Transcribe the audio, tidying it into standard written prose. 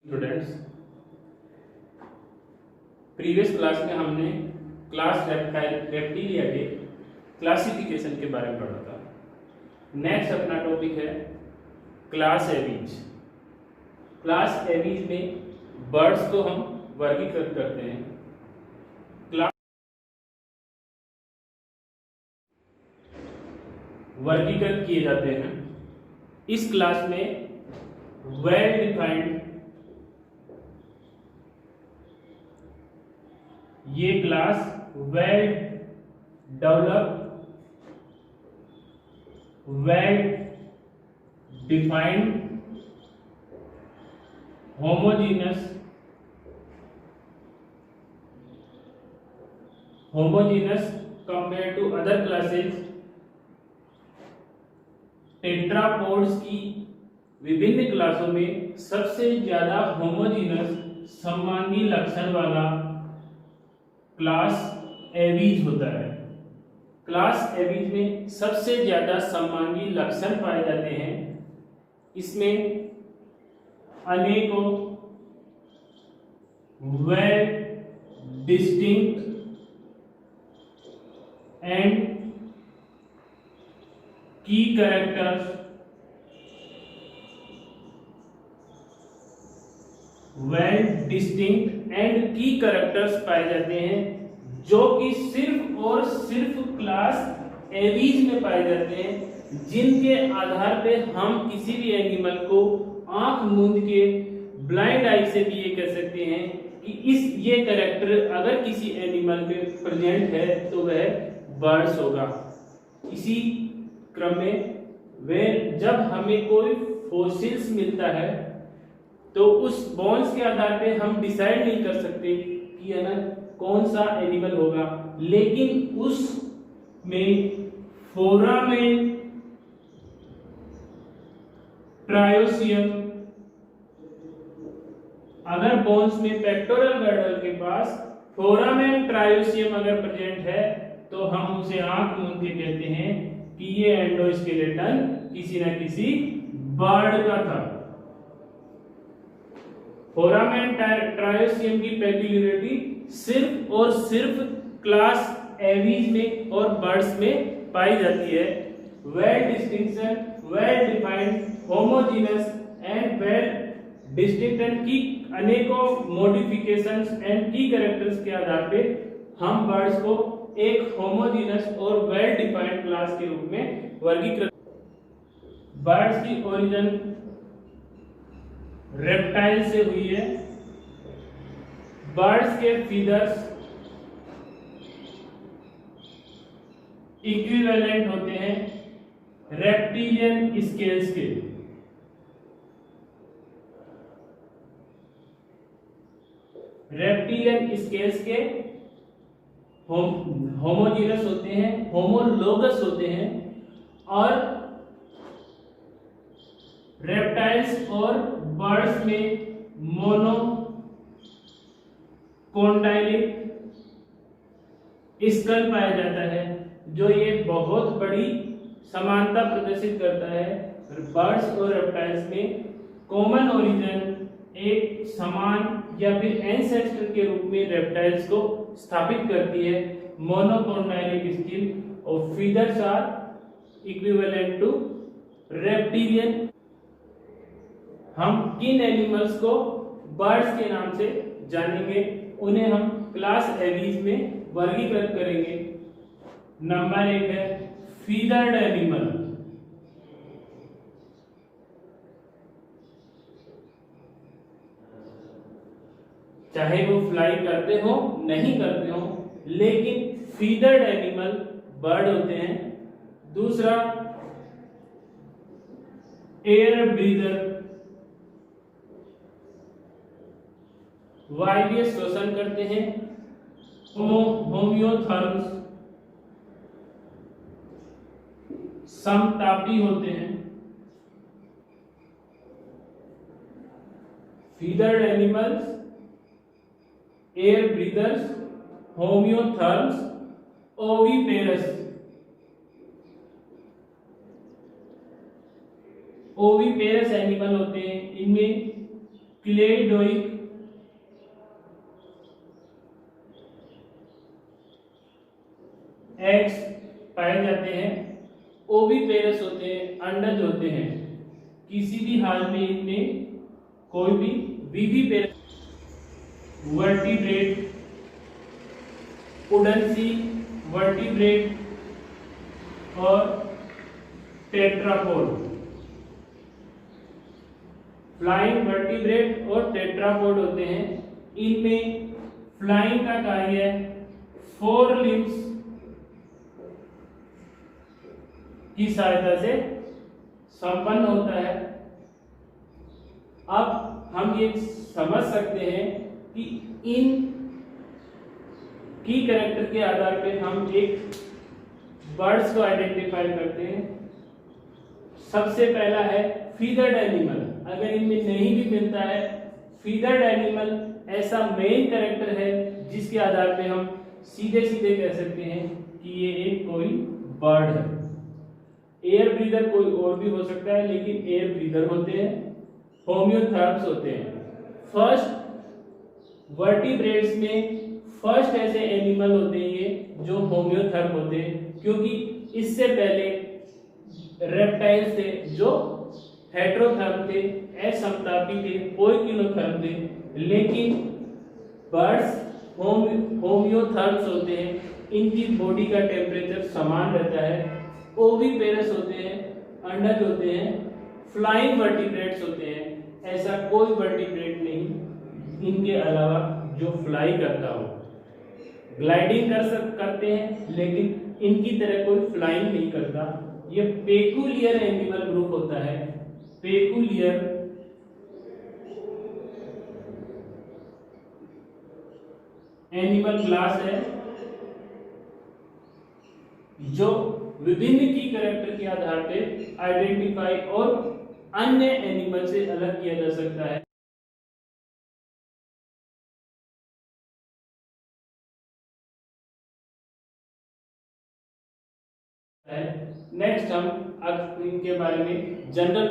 Students, previous class में हमने class reptilia के क्लासिफिकेशन के बारे में पढ़ा था। नेक्स्ट अपना टॉपिक है क्लास एवीज। क्लास एवीज में बर्ड्स को हम वर्गीकृत करते हैं। क्लास वर्गीकृत किए जाते हैं। इस क्लास में वेल डिफाइंड ये class well developed, well defined, homogeneous compare to other classes, tetrapods की विभिन्न क्लासों में सबसे ज्यादा होमोजीनस समांगी लक्षण वाला क्लास एवीज होता है। क्लास एवीज में सबसे ज्यादा समांगी लक्षण पाए जाते हैं। इसमें अनेकों वेल डिस्टिंक्ट एंड की कैरेक्टर्स, वेल डिस्टिंक्ट एंड की कैरेक्टर्स पाए जाते हैं, जो कि सिर्फ और सिर्फ क्लास एवीज में पाए जाते हैं, जिनके आधार पे हम किसी भी एनिमल को आंख मूंद के ब्लाइंड आई से भी ये कह सकते हैं कि ये कैरेक्टर अगर किसी एनिमल में प्रेजेंट है तो वह बर्ड्स होगा। इसी क्रम में जब हमें कोई फॉसिल्स मिलता है तो उस बोन्स के आधार पे हम डिसाइड नहीं कर सकते कि है ना कौन सा एनिमल होगा, लेकिन उसमें फोरामेन ट्रायोसियम, अगर बोन्स में पेक्टोरल गर्डल के पास फोरामेन ट्रायोसियम अगर प्रेजेंट है तो हम उसे आंख मूंद के कहते हैं कि ये एंडोस्केलेटन किसी न किसी बर्ड का था। फोरामेन ट्रायोसियम की पेक्यूलियरिटी सिर्फ और सिर्फ क्लास एवीज में और बर्ड्स में पाई जाती है। Well distinction, well defined, homogeneous and well distinct की अनेकों मॉडिफिकेशंस एंड की कैरेक्टर्स के आधार पे हम बर्ड्स को एक होमोजीनस और वेल डिफाइंड क्लास के रूप में वर्गीकृत। बर्ड्स की ओरिजिन रेप्टाइल से हुई है। बर्ड्स के फीदर्स इक्विवेलेंट होते हैं रेप्टिलियन स्केल्स के। रेप्टिलियन स्केल्स के होमोजीनस होते हैं, होमोलोगस होते हैं, और रेप्टाइल्स और बर्ड्स में मोनोकोंडाइलिक स्कल पाया जाता है, जो ये बहुत बड़ी समानता प्रदर्शित करता है। बर्ड्स और रेप्टाइल्स में कॉमन ओरिजिन एक समान या फिर एंसेस्टर के रूप में रेप्टाइल्स को स्थापित करती है। मोनोकोंडाइलिक स्किल और feathers are equivalent to reptilian. हम किन एनिमल्स को बर्ड्स के नाम से जानेंगे, उन्हें हम क्लास एवीज में वर्गीकृत करेंगे। नंबर 1 है फीदर्ड एनिमल। चाहे वो फ्लाई करते हो नहीं करते हो, लेकिन फीदर्ड एनिमल बर्ड होते हैं। दूसरा एयर ब्रीदर, वायवीय श्वसन करते हैं। होमियोथर्म्स समतापी होते हैं। Feathered animals, air breathers, homeotherms, oviparous. Oviparous animal होते हैं, इनमें क्लेडोइक, एग्स पाए जाते हैं। ओविपेरस होते हैं, अंडज होते हैं। किसी भी हाल में इनमें कोई भी विविपेरस, वर्टिब्रेट, उडनसी, वर्टिब्रेट और टेट्रापोड, फ्लाइंग वर्टिब्रेट और टेट्रापोड होते हैं। इनमें फ्लाइंग का कार्य फोर लिम्स की सहायता से संपन्न होता है। अब हम ये समझ सकते हैं कि इन की कैरेक्टर के आधार पे हम एक बर्ड्स को आइडेंटिफाई करते हैं। सबसे पहला है फीदर्ड एनिमल। अगर इनमें नहीं भी मिलता है, फीदर्ड एनिमल ऐसा मेन कैरेक्टर है जिसके आधार पे हम सीधे सीधे कह सकते हैं कि ये एक कोई बर्ड है। एयर ब्रीदर कोई और भी हो सकता है, लेकिन एयर ब्रीदर होते हैं, होम्योथर्म्स होते हैं। फर्स्ट वर्टिब्रेट्स में फर्स्ट ऐसे एनिमल होते हैं ये जो होम्योथर्म होते हैं, क्योंकि इससे पहले रेप्टाइल्स थे जो हेटेरोथर्म थे, असमतापी थे, पोइकिलोथर्म थे। लेकिन बर्ड्स होम्योथर्म्स होते हैं, इनकी बॉडी का टेम्परेचर समान रहता है। ओविपेरस होते हैं, अंडज होते हैं। फ्लाइंग वर्टिब्रेट्स होते हैं, ऐसा कोई वर्टिब्रेट नहीं इनके अलावा जो फ्लाई करता हो। ग्लाइडिंग करते हैं, लेकिन इनकी तरह कोई फ्लाइंग नहीं करता। ये पेकुलियर एनिमल ग्रुप होता है, पेकुलियर एनिमल क्लास है, जो विभिन्न की कैरेक्टर के आधार पे आइडेंटिफाई और अन्य एनिमल से अलग किया जा सकता है। नेक्स्ट हम अब इनके बारे में जनरल